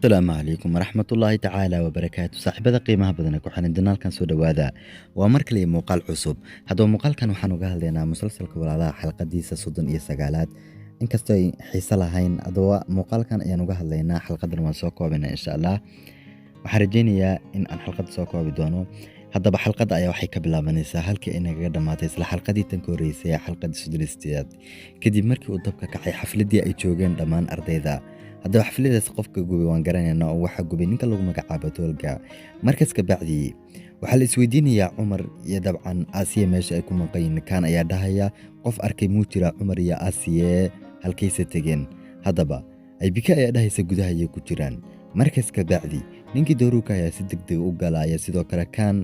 السلام عليكم ورحمة الله تعالى وبركاته صاحبada qiimaha badan ee ku xiran janaalkan soo dhawaada waa mar kale muuqaal cusub hadaba muuqaalkan waxaan uga hadlaynaa musalsalka walaalaha xalqadiisa 39aad inkastoo ay xiiso lahayn adoo muuqaalkan ayaan uga hadlaynaa xalqadan waan soo koobaynaa insha Allah waxaan rajaynayaa in aan xalqada soo koobi doono hadaba xalqada ayaa waxay ka bilaabanaysaa halkii ay naga dhamaatay isla xalqadii tan ka horeysay xalqadii 39aad kadib markii uu dabka kacay xafladii ay joogeen dhammaan ardayda hadaba xafladaas qofka gubay waan garanaynaa oo waxa gubay ninka lagu magacaabo toolka markaas ka bacdi waxa la isweydiinayaa Umar iyo dabcan Aasiya meesha ay ku maqayn kan ayaa dhahaya qof arkay muu jira Umar iyo Aasiya halkaysa tageen hadaba ay bika ayaa dhahaysa gudaha ay ku jiraan markaas ka bacdi ninkii dooruka ayaa si degdeg u galaya sidoo kale kan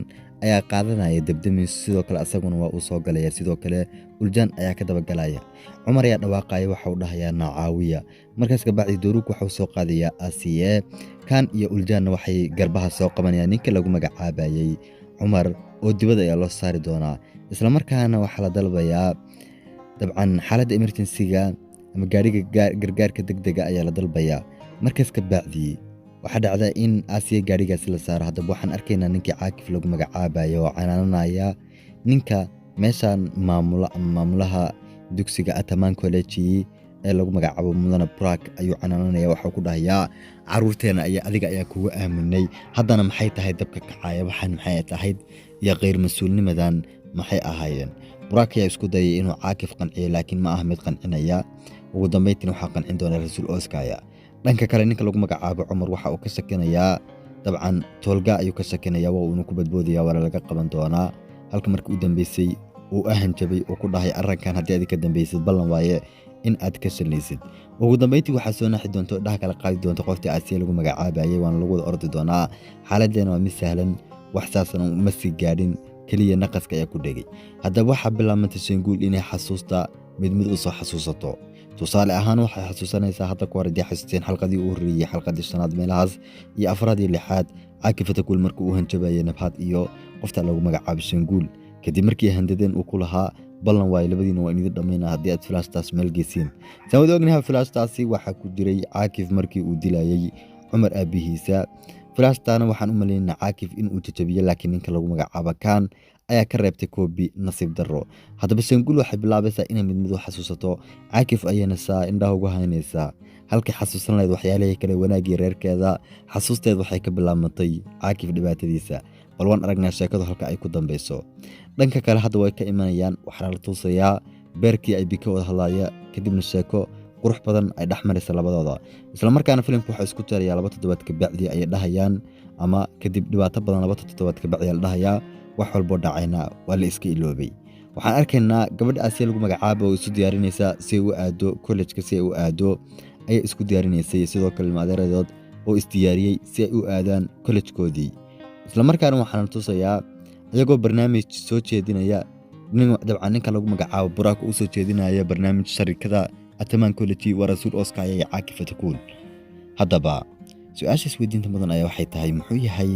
ayaa qaadanaya dabdamis sidoo kale asaguna waa uu soo galaya sidoo kale uljaan ayaa ka daba galaya Umar ayaa dhawaaqay waxa uu dhahayaa Nacaawiya markaas ka bacdi dooruku waxa uu soo qaadaya Aasiya kan iyo uljaan waxay garbaha soo qabanayaan ninka lagu magacaabayay Umar oo dibada ayaa loo saari doonaa isla markaana waxa la dalbayaa dabcan xaaladda emergency-ga ama gaariga gargaarka degdega ayaa la dalbayaa markaas ka bacdi waxa dhacda in Aasiya gaarigaas la saaro hadaba waxaan arkaynaa ninkii caakif lagu magacaabayo oo canaanaya ninka meeshan maamulaha dugsiga Atamaan College ee lagu magacaabo mudana Burak ayuu canaanaya waxa ku dhahayaa caruurteena adiga ayaa kugu aaminay haddana maxay tahay dabka kacaya waxaan maxay tahay iyo qeyr mas'uulnimadan maxay ahaayeen Burak ayaa isku dayay inuu caakif qanciyo laakiin ma aha mid qancinaya ugu dambeyntii waxa qancin doona rasuul Oskaya dhanka kale ninka lagu magacaabo Umar waxa uu ka shakinayaa dabcan toolga ayuu ka shakinayaa waa uu ku badboodiyaa wala laga qaban doonaa halka markii uu dambeysay uu ahanjabay oo ku dhahay arrinkan haddii aad ka dambeysay ballan waaye in aad ka shallaysid ugu dambeyntii waxa soo naxi doonto dhaha kala qaadi doonto qoftii Aasiya lagu magacaabayay waan lagu wada ordi doonaa xaaladdeena waa mid sahlan wax saasan ma sii gaadhin kaliya naqaska ayaa ku dhagay hadaba waxa bilaabantay Shanguul inay xasuusta mid u soo xasuusato tusaale ahaan waxay xasuusanaysaa hadda ku horadii xasuusteen xalqadii uu horreeyay xalqadii shanaad meelahaas iyo afraadii lixaad caakifata kuul markii uu hanjabayay nabhad iyo qofta lagu magacaabo Shanguul kadib markii handadeen uu ku lahaa ballan waay labadiina waa inid dhameynaa haddii aad flashtaas meel geesiin sababta ognahay flashtaasi waxa ku jiray caakif markii uu dilayay Umar aabihiisa flashtaana waxaan u maleynaa caakif in uu jajabiyo laakiin ninka lagu magacaabo kan ayaa ka reebtay koobi nasiib darro hadaba Shanguul waxay bilaabaysaa inay mid u xasuusato caakif ayana saa indhaha ugu haynaysaa halkii xasuusan lahayd waxyaalaha kale wanaagii reerkeeda xasuusteed waxay ka bilaabmatay caakif dhibaatadiisa bal waan aragnaa sheekadu halka ay ku dambeyso dhanka kale hadda way ka imanayaan waxa la tusayaa beerkii ay bika wada hadlaya kadibna sheeko qurux badan ay dhaxmaraysa labadooda isla markaana filimku waxa isku jarayaa 2 toddobaad ka bacdi ay dhahayaan ama kadib dhibaato badan 2 toddobaad ka bacdi ay dhahayaa wax walba dhacayna waa la iska iloobay waxaan arkaynaa gabadha Aasiya lagu magacaabo oo isu diyaarinaysa si uu aado college-ka si uu aado ay isku diyaarinaysay sidoo kale maadeeradood oo isdiyaariyay si ay u aadaan college-koodii isla markaana waxaan tusayaa iyagoo barnaamij soo jeedinaya dabcan ninka lagu magacaabo Burak uu soo jeedinaya barnaamij sharikada Atamaan College waa rasuul Oskaya iyo caakifata kuul hadaba su'aasha isweydiinta mudan ayaa waxay tahay muxuu yahay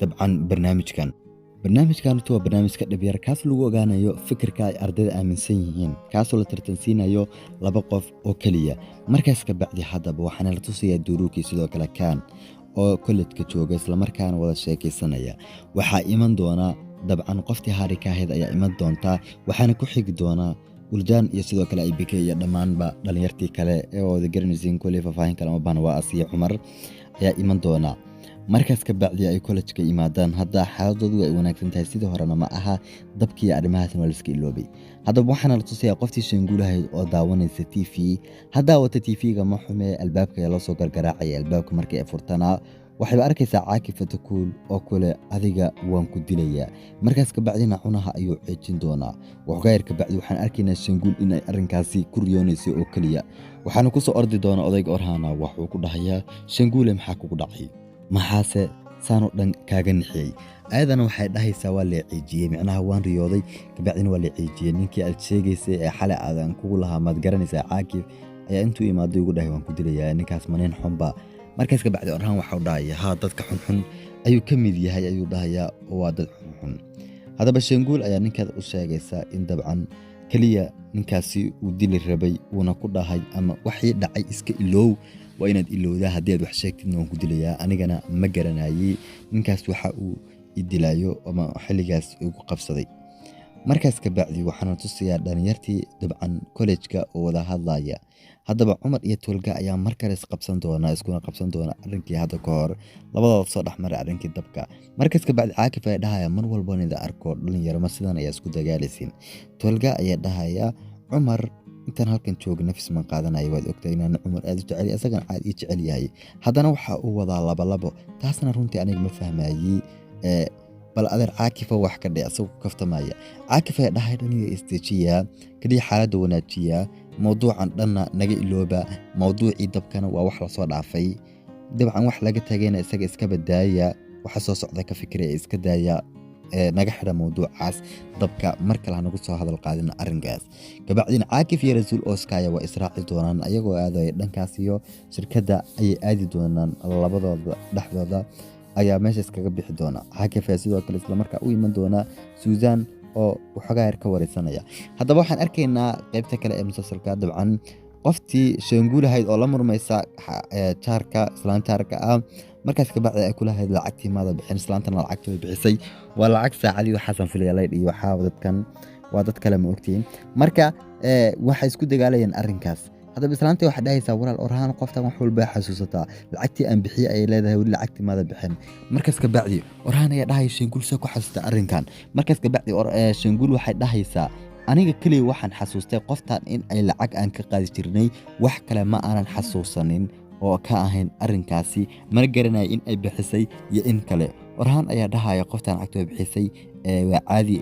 dabcan barnaamijkan waa barnaamijka dhabyar kaas lagu ogaanayo fikirka ay ardayda aaminsan yihiin kaasoo la tartansiinayo 2 qof oo kaliya markaas ka bacdi hadaba waxaan la tusayaa duruukii sidoo kale kan oo college-ka jooga isla markaana wada sheekaysanaya waxa iman doona dabcan qoftii harika ahayd ayaa iman doonta waxaana ku xigi doona uljaan iyo sidoo kale ay bika iyo dhamaanba dhalinyartii kale ee wada garanaysiin kulli faafahin kale ma baan waa Aasiya Umar ayaa iman doona markaas ka bacdi ay college-ka imaadaan hadda xaaladoodu ay wanaagsan tahay sidoo horena ma aha dabkii arrimahaasna waa la iska iloobay hadaba waxaan la tusayaa qoftii Shanguul ahayd oo daawanaysa TV hadda wata TV-ga ma xume albaabka ayaa loo soo gargaraacay albaabka markii ay furtana waxay arkaysaa caakifata kuul oo kale adiga waan ku dilayaa markaas ka bacdina cunaha ayuu ceejin doonaa waxgaayr ka bacdi waxaan arkaynaa Shanguul in ay arrinkaasi ku riyoonayso oo kaliya waxaana ku soo ordi doona odayga Orhana wuxuu ku dhahayaa Shanguul maxaa kugu dhacay maxaase saano dhan kaaga nixiyay ayadana waxay dhahaysaa waa la ciijiyay macnaha waan riyooday ka bacdina waa la ciijiyay ninkii aad sheegaysay ee xalay aadan kugu lahaa maad garanaysaa caakif ayaa intuu imaaday ugu dhahay waan ku dilayaa ninkaas maneen xunba markaas ka bacdi Orhan waxa uu dhahayaa dadka xunxun ayuu ka mid yahay ayuu dhahayaa oo waa dad xunxun hadaba Shanguul ayaa ninkaas u sheegaysaa in dabcan kaliya ninkaasi uu dili rabay uuna ku dhahay ama wixii dhacay iska iloow waa inaad ilowdaa haddii aad wax sheegtidna waan ku dilayaa anigana ma garanayay ninkaas waxa uu idilayo ama xilligaas ugu qabsaday markaas ka bacdi waxaan tusayaa dhalinyartii dabcan college-ka oo wada hadlaya haddaba Cumar iyo Tolga ayaa markale isqabsan doona iskuna qabsan doona arrinkii hadda ka hor labadooda soo dhaxmaray arrinkii dabka markaas ka bacdi Caakif ayaa dhahaya mar walba inay arko dhalinyaro ma sidan ayaa isku dagaalaysiin Tolga ayaa dhahaya Cumar intaan halkan joog nafis ma qaadanayo waad ogtahay inaan Cumar aad u jecel asagan aad ii jecel yahay haddana waxa uu wadaa laba taasna runtii aniga ma fahmayay bal adeer Caakif wax ka dhacay asoo kaftamaya Caakif ayaa dhahay dhaniga isteejiya kaliya xaaladda wanaajiya mawduucan dhanna naga ilooba mawduucii dabkana waa wax la soo dhaafay dabcan wax laga tagayna isaga iska badaaya waxa soo socda ka fikiraya iska daaya naga xira mawduucaas dabka marka la nagu soo hadal qaadina arrinkaas kabacdina Caakif iyo Rasuul Oskaya waa israaci doonaan ayagoo aaday dhankaas iyo shirkadda ay aadi doonaan labadooda dhaxdooda ayaa meesha iskaga bixi doona Caakif sidoo kale isla markaa u iman doona Susan oo waxoogaa yar ka wareysanaya haddaba waxaan arkaynaa qaybta kale ee musalsalka dabcan qoftii sheengulahayd oo la murmaysa jaarka islaantaarka markaas ka bacdi ay kula hayd lacagtii maada bixin islaantana lacagtii way bixisay waa lacag saacadii waxaasan filayay iyo waxa dadkan waa dad kale ma ogtiin marka waxay isku dagaalayeen arrinkaas haddaba islaantii waxa dhahaysaa walaal orahan qoftan wax walba xasuusataa lacagtii aan bixiyay ay leedahay wali lacagtii maada bixin markaas ka bacdi orahan ayaa dhahay sheengul soo ku xasuusta arrinkan markaas ka bacdi sheengul waxay dhahaysaa aniga kaliya waxaan xasuustay qoftan in ay lacag aan ka qaadi jirnay wax kale ma aanan xasuusanin oo ka ahayn arrinkaasi mana garanay in ay bixisay iyo in kale orahan ayaa dhahaya qoftan lacagta bixisay waa caadi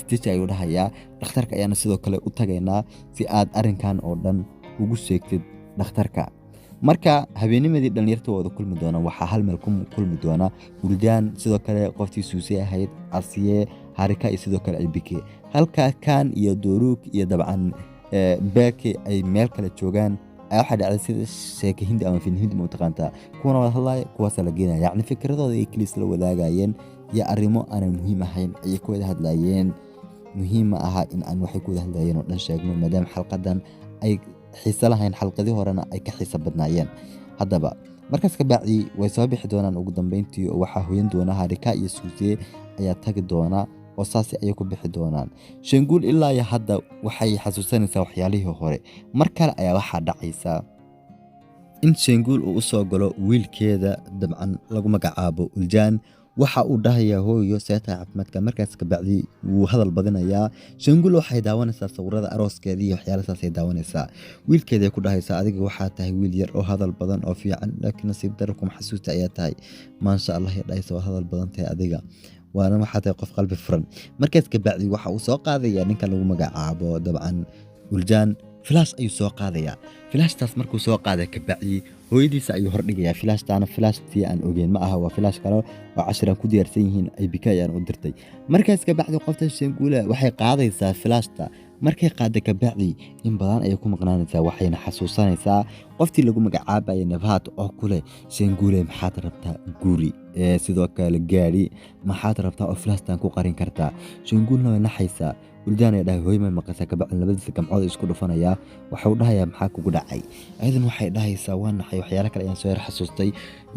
stage ayuu dhahayaa dhakhtarka ayaana sidoo kale u tagaynaa si aad arrinkan oo dhan ugu sheegtid dhakhtarka marka habeennimadii dhalinyarta wada kulmi doona waxa hal meel ku kulmi doona Uldaan sidoo kale qoftii Suusi ahayd Asiye Harika iyo sidoo kale Albike halka kan iyo Doruuk iyo dabcan Beeke ay meel kale joogaan waxa dhacday sida sheeko hindi ama film hindi mutaqaanta kuwana wada hadlay kuwaas la geenaya yacni fikradooda ay kaliis la wadaagayeen iyo arrimo aan muhiim ahayn ay ku wada hadlayeen muhiim aha in aan waxay ku wada hadlayeen oo dhan sheegno maadaama xalqadan ay xiisa lahayn xalqadii horena ay ka xiisa badnaayeen haddaba markaas ka bacdi way soo bixi doonaan ugu dambeyntii oo waxa hooyan doona Harika iyo Suusiye ayaa tagi doona oo saasi ay ku bixi doonaan sheengul ilaa ya hadda waxay xasuusanaysaa waxyaalihii hore mar kale ayaa waxa dhacaysa in sheengul uu soo galo wiilkeeda dabcan lagu magacaabo Uljaan waxa uu dhahayaa hooyo seeta caafimaadka markaas ka bacdi wuu hadal badinayaa sheengul waxay daawanaysaa sawirada arooskeeda iyo waxyaalahaas ay daawanaysaa wiilkeeda ay ku dhahaysaa adiga waxa tahay wiil yar oo hadal badan oo fiican laakiin nasiib darro kuma xasuusta ayaa tahay maasha Allah ya dhahaysaa hadal badan tahay adiga waana waxa tahay qof qalbi furan markaas ka bacdi waxa uu soo qaadayaa ninka lagu magacaabo dabcan Uljaan flash ayuu soo qaadayaa flashtaas markuu soo qaaday ka bacdi hooyadiisa ayuu hordhigayaa flashtaana flashtii aan ogeyn ma aha waa flash kale oo cashiran ku diyaarsan yihiin ay bikayaan u dirtay markaas ka bacdi qofta sheengula waxay qaadaysaa flashta markay qaada ka bacdi in badan ay ku maqnaanaysaa waxayna xasuusanaysaa qoftii lagu magacaabayay Nabhat oo kule sheengule maxaad rabtaa guri sidoo kale gaari maxaad rabtaa oo flashtan ku qarin kartaa sheengulna way naxaysaa Uldaan ay dhahay hooyma maqasa ka bacdi labadiisa gamcood isku dhufanaya waxa uu dhahayaa maxaa kugu dhacay aydan waxay dhahaysaa waan naxay waxyaalo kale ayaan soo yar xasuustay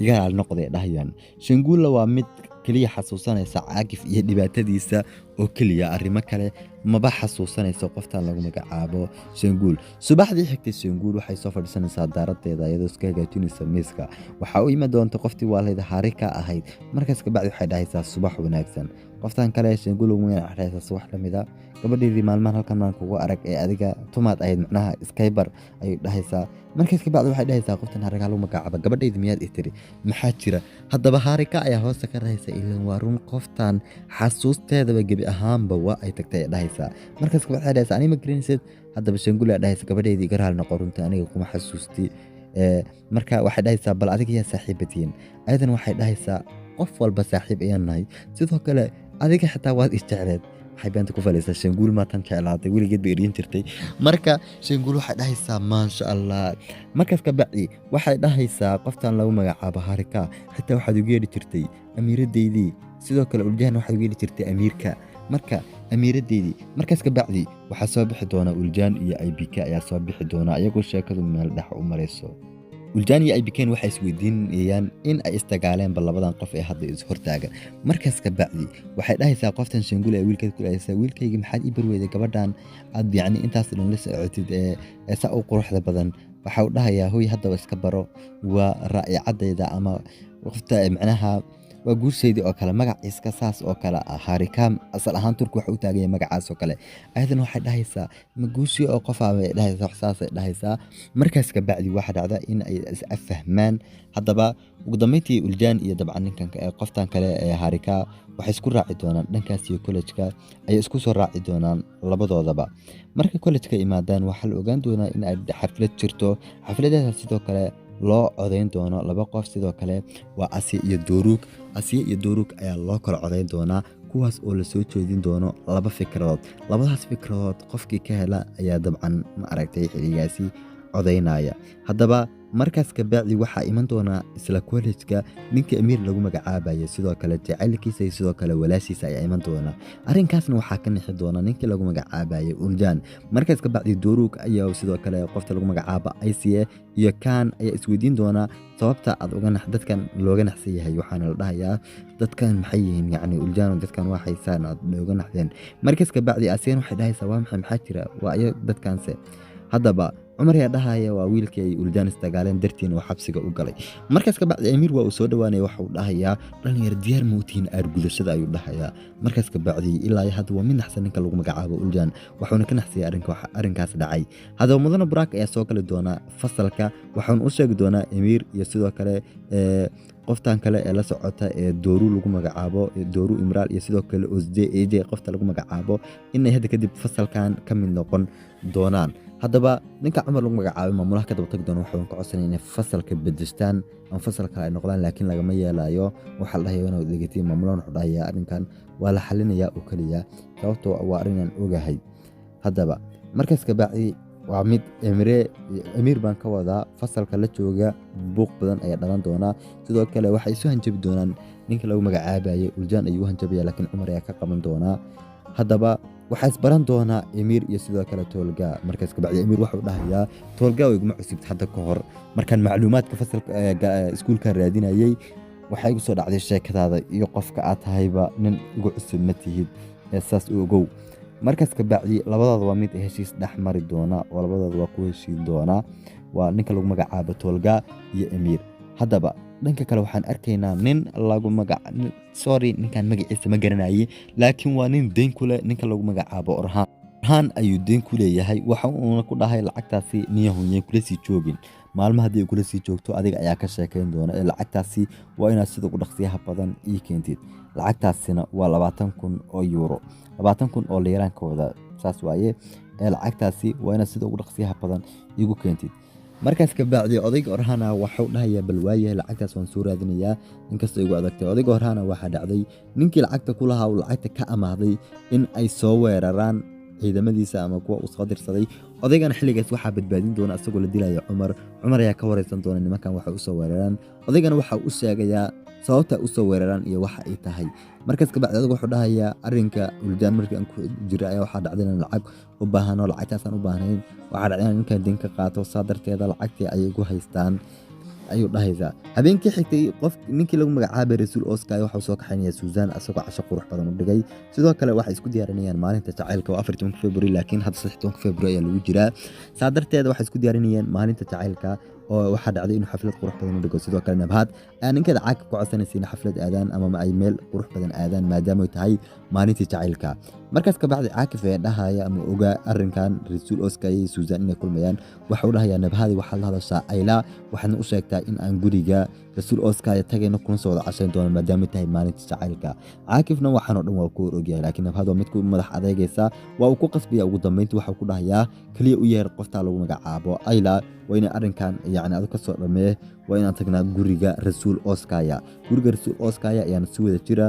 iga hal noqday dhahayaan sheengula waa mid kaliya xasuusanaysa Caakif iyo dhibaatadiisa oo kaliya arrimo kale maba xasuusanayso qoftan lagu magacaabo sheengul subaxdii xigtay sheengul waxay soo fadhisanaysaa daaradeeda iyadoo iska hagaajinaysa miiska waxa uu ima doonta qoftii waalida Harika ahayd markaas ka bacdi waxay dhahaysaa subax wanaagsan qoftan kale sheengul ugu weynaaxaysa subax lamida gabadheedii maalmahan halkan aan kugu arag ee adiga tumaad ahayd macnaha Skyper ay dhahaysaa markaas ka bacdi waxay dhahaysaa qoftan Harika lagu magacaabo gabadheedii miyaad istiri maxaa jira haddaba Harika ayaa hoosta ka rahaysa ilaan waa run qoftan xasuusteeda gabi ahaanba waa ay tagtay dhahaysaa markaas ka bacdi dhahaysaa anima greenset haddaba sheengul ayaa dhahaysa gabadheedii garaal noqon runta aniga kuma xasuusti marka waxay dhahaysaa bal adiga yaa saaxiibadiin aydan waxay dhahaysaa qof walba saaxiib ayaan nahay sidoo kale adiga xitaa waad isjecleed waxay beenta ku falaysaa sheengul ma tan jeclaaday weligeed bay eriin jirtay marka sheengul waxay dhahaysaa maasha Allah markaas ka bacdi waxay dhahaysaa qoftan lagu magacaabo Harika xitaa waxaad ugu yeedhi jirtay amiiradeydii sidoo kale Uljaan waxaad ugu yeedhi jirtay amiirka marka amiiradeydii markaas ka bacdi waxa soo bixi doona Uljaan iyo Aybika ayaa soo bixi doona iyagoo sheekadu meel dhex u marayso Uljaan iyo Aybikeen waxay isweydiinayaan in ay istagaaleen bal labadan qof ee hadda is hortaagan. Markaas ka bacdi waxay dhahaysaa qoftan Shangule ee wiilkeed ku dhahaysaa wiilkayga maxaad ii barweyday gabadhan aad yacni intaas dhan la socotid ee saa u quruxda badan. Waxa uu dhahayaa hooy haddaba iska baro waa raa'icadayda ama qofta macnaha waa guursaydii oo kale magaciiska saas oo kale ah Harikaam asal ahaan Turki waxa uu taagay magacaas oo kale ayadana waxay dhahaysaa ma guursi oo qof ah ay dhahaysaa wax saas ay dhahaysaa markaas ka bacdi waxa dhacda in ay is afahmaan haddaba ugu dambeyntii Uljaan iyo dabcan ninkan qoftan kale ee Harika waxay isku raaci doonaan dhankaas iyo college-ka ay isku soo raaci doonaan labadoodaba marka college-ka imaadaan waxa la ogaan doonaa in ay xaflad jirto xafladaha sidoo kale loo codeyn doono laba qof sidoo kale waa Asiya iyo Durug ayaa loo kala codeyn doonaa kuwaas oo la soo jeedin doono laba fikradood labadaas fikradood qofkii ka hela ayaa dabcan ma aragtay xiligaasi codeynaya haddaba markaas ka bacdi waxaa iman doona isla college-ka ninka Amiir lagu magacaabayo sidoo kale jacaylkiisa sidoo kale walaashiisa ayaa iman doona arrinkaasna waxaa ka nixi doona ninka lagu magacaabayo Uljaan markaas ka bacdi Durug ayaa sidoo kale qofta lagu magacaabo Aysiye iyo Kaan ayaa isweydiin doona sababta aad uga dadkan looga naxsan yahay waxaana la dhahayaa dadkan maxay yihiin yacni Uljaan dadkan waa haysaan aad looga naxdeen markaas ka bacdi Asiye waxay dhahaysaa waa maxay jira waa ay dadkanse haddaba Cumar ayaa dhahaya waa wiilkii ay Uljaan istagaaleen dartiin oo xabsiga u galay markaas ka bacdi Amiir waa uu soo dhawaanay waxa uu dhahayaa dhalinyar diyaar ma u tihiin aargudashada ayuu dhahayaa markaas ka bacdi ilaa hadda waa mid naxsan ninka lagu magacaabo Uljaan waxaana ka naxsiyay arrinkaas dhacay haddaba mudane Buraak ayaa soo kala doona fasalka waxaana u sheegi doonaa Amiir iyo sidoo kale qoftan kale ee la socota ee Dooru lagu magacaabo Dooru Imraal iyo sidoo kale Osje qofta lagu magacaabo in ay hadda kadib fasalkan ka mid noqon doonaan haddaba ninka Cumar lagu magacaabo maamulaha ka daba tag doona waxa uu ka codsanay in fasalka bedestaan ama fasalka ay noqdaan laakiin lagama yeelayo waxa la dhahayaa inuu dhigatay maamulaha wuxuu dhahayaa arrinkan waa la xalinayaa oo kaliya sababtoo waa arrin aan ogahay haddaba markaas ka bacdi waa mid Amiir baan ka wadaa fasalka la jooga buuq badan ayaa dhalan doona sidoo kale waxay soo hanjabi doonaan ninka lagu magacaabayo Uljaan ayuu hanjabaya laakiin Cumar ayaa ka qaban doona haddaba waxa isbaran doona Amiir iyo sidoo kale Toolga markaas ka bacdi Amiir waxa uu dhahayaa Toolga way iguma cusubtay hadda ka hor markaan macluumaadka fasalka iskuulka raadinayay waxay igu soo dhacday sheekadaada iyo qofka aad tahayba nin igu cusub ma tihid saas u ogow markaas ka bacdi labadooda waa mid heshiis dhaxmari doona oo labadooda waa ku heshiin doona waa ninka lagu magacaabo Toolga iyo Amiir haddaba dhanka kale waxaan arkaynaa nin lagu ninkan magaciisa ma garanayay laakiin waa nin deyn ku leh ninka lagu magacaabo Orhaan ayuu deyn ku leeyahay waxa uu ku dhahay lacagtaasi niyahooyin kula sii joogin maalmaha hadii kula sii joogto adiga ayaa ka sheekayn doona lacagtaasi waa inaad sida ugu dhaqsiyaha badan ii keentid lacagtaasina waa 20,000 oo euro 20,000 oo liiraankooda saas waaye lacagtaasi waa inaad sida ugu dhaqsiyaha badan iigu keentid markaas ka bacdi odayga Orhaan waxa uu dhahayaa bal waayahay lacagtaas waan soo raadinayaa inkastoo igu adagtay odayga Orhaan waxa dhacday ninkii lacagta ku lahaa uu lacagta ka amaahday in ay soo weeraraan ciidamadiisa ama kuwa uu soo dirsaday odaygana xilligaas waxa badbaadin doona asagoo la dilayo Cumar ayaa ka wareysan doona nimankan waxa uu soo weeraraan odaygana waxa uu sheegayaa sababta uu soo weeraraan iyo waxa ay tahay markaas ka bacdi wuxuu dhahayaa arrinka Uljaan markii aan ku jira ayaa waxa dhacday in lacag u baahano lacagtaas aan u baahnayn waxa dhacday in ninka dinka qaato saadarteeda lacagtii ay ugu haystaan ayuu dhahaysaa habeenkii xigtay qof ninkii lagu magacaabay Rasuul Oscar waxa uu soo kaxaynaya Suuzaan asagoo casho qurux badan u dhigay sidoo kale waxay isku diyaarinayaan maalinta jacaylka 14 February laakiin hadda 16 February ayaa lagu jiraa saadarteeda waxay isku diyaarinayaan maalinta jacaylka oo waxa dhacday inuu xaflad qurux badan u dhigo sidoo kale Nabhad ninka caag ku codsanaysiina xaflad aadaan ama ay meel qurux badan aadaan maadaama ay tahay maalintii jacaylka markaas ka bacdi Caakif ee dhahaya ama oga arrinkan Rasuul Oscar iyo Suuzaan inay kulmayaan waxa uu dhahayaa Nabhad waxa la hadashaa Ayla waxaana u sheegtaa in aan guriga Rasuul Oscar tagayno kuna soo wada cashayn doono maadaama tahay maalintii jacaylka Caakifna waxaan oo dhan waa ku ogyahay laakiin Nabhad waa mid ku madax adeegaysa waa uu ku qasbiyaa ugu dambeyntii waxa ku dhahayaa kaliya u yeer qofta lagu magacaabo Ayla wayna arrinkan yacni aad ka soo dhamee waa inaan tagnaa guriga Rasuul Oscar guriga Rasuul Oscar ayaan si wada jira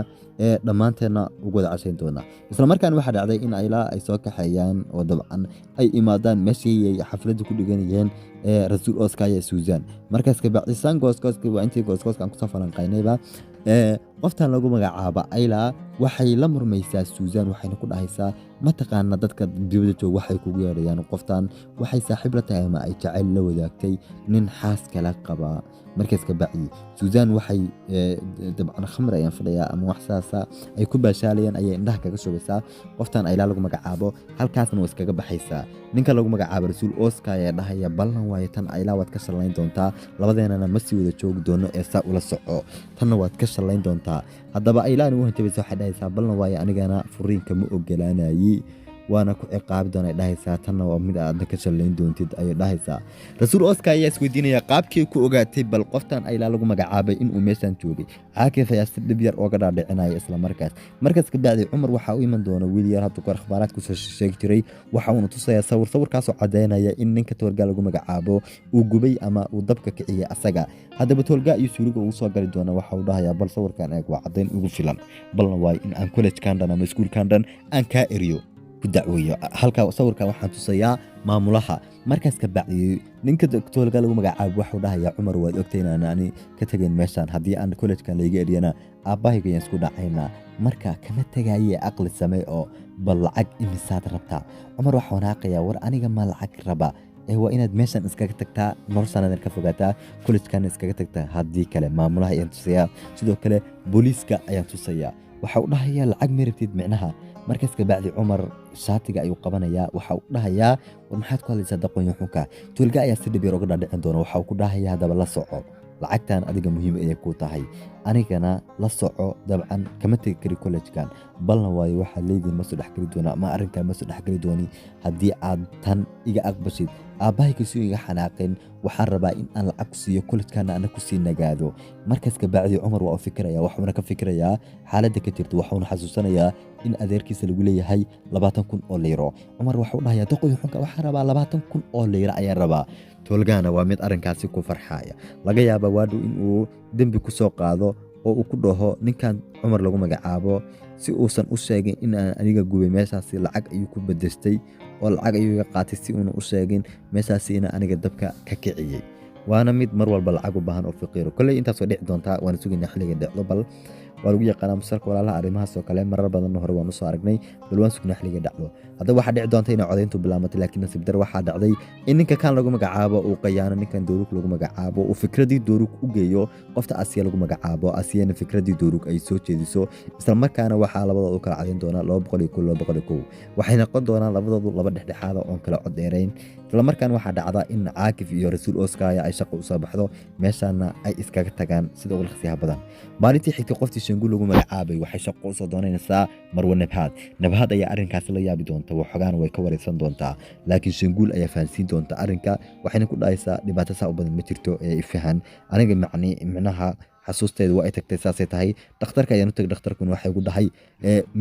dhammaanteena ugu wada cashayn doona isla markaan waxa dhacday in Ayla ay soo kaxeeyaan oo dabcan ay imaadaan meeshii ay xafladda ku dhiganayeen Rasuul Oscar iyo Suuzaan markaas ka bacdi Goosgooska waa intii Goosgooskan ku soo falanqaynayba qoftan lagu magacaabo Ayla waxay la murmaysaa Susan waxayna ku dhahaysaa ma taqaana dadka dibadda jooga waxay kugu yeedhayaan qoftan waxay saaxiib la tahay ama ay jacayl la wadaagtay nin xaas kala qaba markaas ka bacdi Susan waxay dabcan khamr ayaan fadhiyaa ama wax saasa ay ku baashaalayaan ayay indhaha kaga shubaysaa qoftan Ayla lagu magacaabo halkaasna way iskaga baxaysaa ninka lagu magacaabo Rasuul Oscar ayaa dhahaya ballan waaye tan Ayla waad ka shalayn doontaa labadeenana ma sii wada joogi doono ee saa ula soco tanna waad ka shalayn doontaa haddaba Ayla uu hantabaysa waxay dhahaysaa ballan waaye anigana furiinka ma ogolaanayay waana ku ciqaabi doona dhahaysaa tanna waa mid aad ka shalayn doontid ayay dhahaysaa Rasuul Oscar ayaa isweydiinaya qaabkii ku ogaatay bal qoftan Ayla lagu magacaabay in uu meeshan joogay Caakif ayaa si dhib yar uga dhaadhicinaya isla markaas ka bacdi Cumar waxa uu iman doona wiil yar hadda kor akhbaaraadku soo sheegi jiray waxa uu tusayaa sawirkaas oo cadeynaya in ninka toolga lagu magacaabo uu gubay ama uu dabka kiciyay asaga haddaba toolga iyo suuliga uu soo gali doona waxa uu dhahayaa bal sawirkan eeg waa cadeyn ugu filan balna waay in aan college kandan ama school kandan aan ka eriyo dacwiyo halka sawirkan waxaan tusayaa maamulaha markaas ka bacdi ninka toolga lagu magacaabo waxa uu dhahayaa Cumar waad ogtay inaan ani ka tageen meeshan hadii aan college kan leeyahay eriyana aabahayga ayaan isku dhacayna marka kama tagayay aqli samee oo bal lacag imisaad rabtaa Cumar waxa uu naaqayaa war aniga ma lacag raba waa inaad meeshan iskaga tagtaa noloshaada ka fogaataa college kan iskaga tagtaa hadii kale maamulaha ayaan tusayaa sidoo kale booliiska ayaan tusayaa waxa uu dhahayaa lacag meertid micnaha markaas ka bacdi Cumar shaatiga ayuu qabanayaa waxa uu dhahayaa war maxaad ku hadlaysaa daqoon xunka toolga ayaa si dhib yar uga dhaadhicin doona waxa uu ku dhahayaa hadaba la soco lacagtan adiga muhiim ay ku tahay anigana la soco dabcan kama tagi kari college kan balna waayo waxa leedin ma soo dhaxgali doona ma arrinka ma soo dhaxgali dooni hadii aad tan iga aqbashid aabahay ka soo iga xanaaqin waxaan rabaa in aan lacag siiyo college kan aan ku sii nagaado markaas ka bacdi Cumar waa fikiraya waxuna ka fikirayaa xaaladda ka jirto waxuna xasuusanayaa in adeerkiisa lagu leeyahay 20,000 oo liro Cumar waxa uu dhahayaa daqoy xunka waxa rabaa 20,000 oo liro ayaa rabaa toolgana waa mid arrinkaasi ku farxaya laga yaabo waadu in uu dambi ku soo qaado oo uu ku dhaho ninkan Cumar lagu magacaabo si uusan u sheegin in aan aniga gubay meeshaasi lacag ayuu ku bedestay oo lacag ayuu iga qaatay si uu u sheegin meeshaasi in aniga dabka ka kiciyay waana mid mar walba lacag u baahan oo faqiir kulay intaas oo dhici doonta waan suginaa xilliga dhacdo bal waa lagu yaqaanaa musalka walaalaha arrimahaas oo kale marar badan hore waan u soo aragnay bal waan sugnaa xilliga dhacdo hadda waxa dhici doonta in codeyntu bilaabatay laakiin nasiib dar waxa dhacday in ninka kan lagu magacaabo uu qayaano ninkan Dooruk lagu magacaabo uu fikradii Dooruk u geeyo qofta Asiya lagu magacaabo Asiyana fikradii Dooruk ay soo jeediso isla markaana waxa labadoodu kala cadeyn doona 200 waxay noqon doonaan labadoodu laba dhexdhexaad oo kala cod dheerayn isla markaana waxa dhacda in Caakif iyo Rasuul Oscar ay shaqo u soo baxdo meeshana ay iskaga tagaan sida ugu khasiyaha badan maalintii xigtay qoftii Shanguul lagu magacaabay waxay shaqo u soo doonaysaa Marwan Nabhad ayaa arrinkaas la yaabi doonta waxogaan way ka wareysan doontaa laakiin Shanguul ayaa fahansiin doonta arrinka waxayna ku dhahaysaa dhibaato saa u badan ma jirto ee fahan aniga macnaha xasuusteedu waa ay tagtay saasay tahay dhakhtarka ayaan u tagay dhakhtarkuna waxay ugu dhahay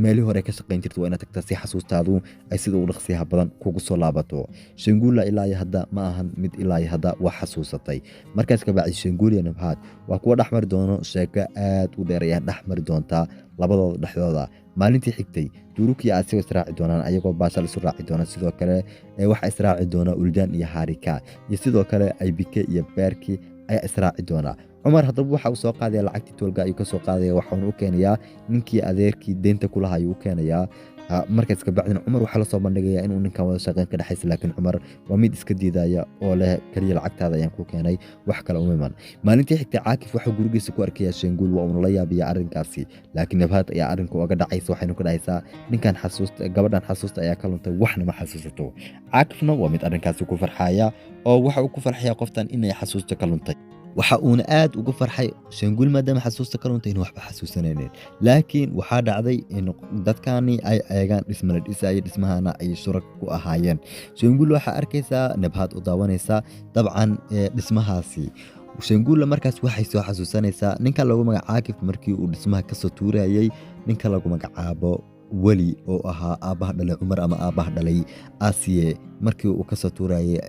meelihii hore ka shaqayn jirtay waa inaad tagtaa si xasuustaadu ay sida ugu dhaqsiyaha badan kugu soo laabato Shanguula ilaa hadda ma ahan mid ilaa hadda wax xasuusatay markaas ka bacdi Shanguul iyo Nabhad waa kuwa dhaxmar doono sheeko aad u dheer ayaa dhaxmar doonta labadooda dhexdooda maalintii xigtay Dooruk iyo Asiya israaci doonaan ayagoo baasal isu raaci doona sidoo kale waxa israaci doona Uljan iyo Harika iyo sidoo kale Aybike iyo Beerki ayaa israaci doona Cumar hadaba waxa uu soo qaaday lacagtii toolga ayuu ka soo qaaday waxa uu keenayaa ninkii adeerkii deynta kula hayuu keenayaa markaas ka bacdina Cumar waxa la soo bandhigayaa inuu ninkan wada shaqeyn ka dhaxaysa laakiin Cumar waa mid iska diidaya oo leh kaliya lacagtaada ayaan ku keenay wax kale uma iman maalintii xigtay Caakif waxa gurigiisa ku arkaya Shanguul waa uu la yaabiyaa arrinkaasi laakiin Nabhad ayaa arrinku uga dhacaysa waxayna ku dhahaysaa ninkan xasuusta gabadhan xasuusta ayaa ka luntay waxna ma xasuusato Caakifna waa mid arrinkaasi ku farxaya oo waxa uu ku farxaya qoftan inay xasuusta ka luntay waxa uuna aad ugu farxay Shanguul maadaama xasuusta ka luntay inuu waxba xasuusanaynin laakiin waxa dhacday in dadkani ay eegaan dhismahana ay shuraka ku ahaayeen Shanguul waxa arkaysaa Nabhad u daawanaysa dabcan dhismahaasi Shanguul markaas waxay soo xasuusanaysaa ninka lagu magacaabo Caakif markii uu dhismaha ka soo tuurayay ninka lagu magacaabo wali oo ahaa aabaha dhalay Cumar ama aabaha dhalay Asiye markii uu ka soo tuurayay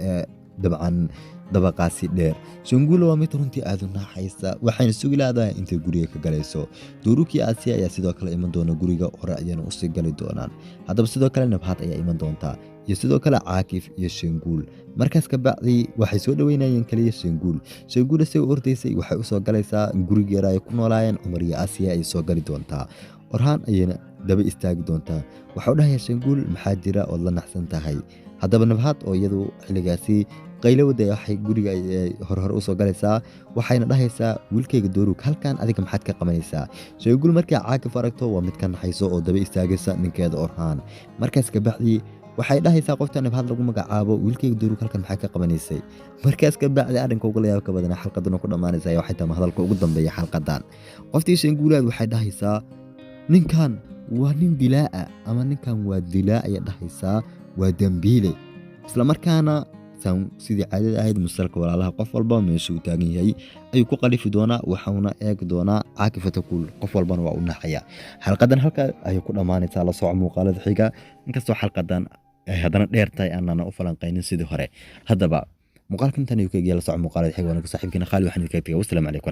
dabcan dabaqaasi dheer. Shanguula waa mid runtii aad u naxaysa waxayna sugi laadahay intay guriga ka galayso. Duruki Aasiya ayaa sidoo kale iman doona guriga hore ayana u sii gali doonaan. Haddaba sidoo kale Nabhat ayaa iman doonta iyo sidoo kale Caakif iyo Shanguul. Markaas ka bacdi waxay soo dhaweynayeen kaliya Shanguul. Shanguul say u ordaysay waxay u soo galaysaa gurigeeda ay ku noolaayeen Cumar iyo Aasiya ay soo gali doontaa. Orhaan ayayna daba istaagi doontaa. Waxa u dhahayaa Shanguul maxaa jira oo la naxsan tahay. Haddaba Nabhat oo iyadu xilligaasi qaylo waday waxay guriga hor u soo galaysaa waxayna dhahaysaa wiilkayga Dooruk halkan adiga maxaad ka qabanaysaa. Shanguul markii Caakif aragto waa mid ka naxayso oo daba istaagaysa ninkeeda Orhaan. Markaas ka bacdi waxay dhahaysaa qofta Nabhat lagu magacaabo wiilkayga Dooruk halkan maxaa ka qabanaysay. Markaas ka bacdi arrinka ugu layaabka badan xalqadan ku dhamaanaysa waxay tahay hadalka ugu dambeeya xalqadan. Qoftii Shanguulaad waxay dhahaysaa ninkan waa nin dilaa ama ninkan waa dilaa ay dhahaysaa waa dambiile. Isla markaana sidii caadada ahayd musalsalka walaalaha qof walba meesha uu taagan yahay ayuu ku qalifi doonaa waxaana eegi doonaa Caakif Takuul qof walbana waa u naxaya. Xalqadan halka ay ku dhamaanaysaa la socod muuqaalada xiga inkastoo xalqadan ay hadana dheertahay aanana u falanqeynin sidii hore. Haddaba muuqaalkan tan ayuu ka la socod muuqaalada xiga wanaagsan saaxiibkina Khalid waxaan idinkaga tagay. Wassalaamu calaykum.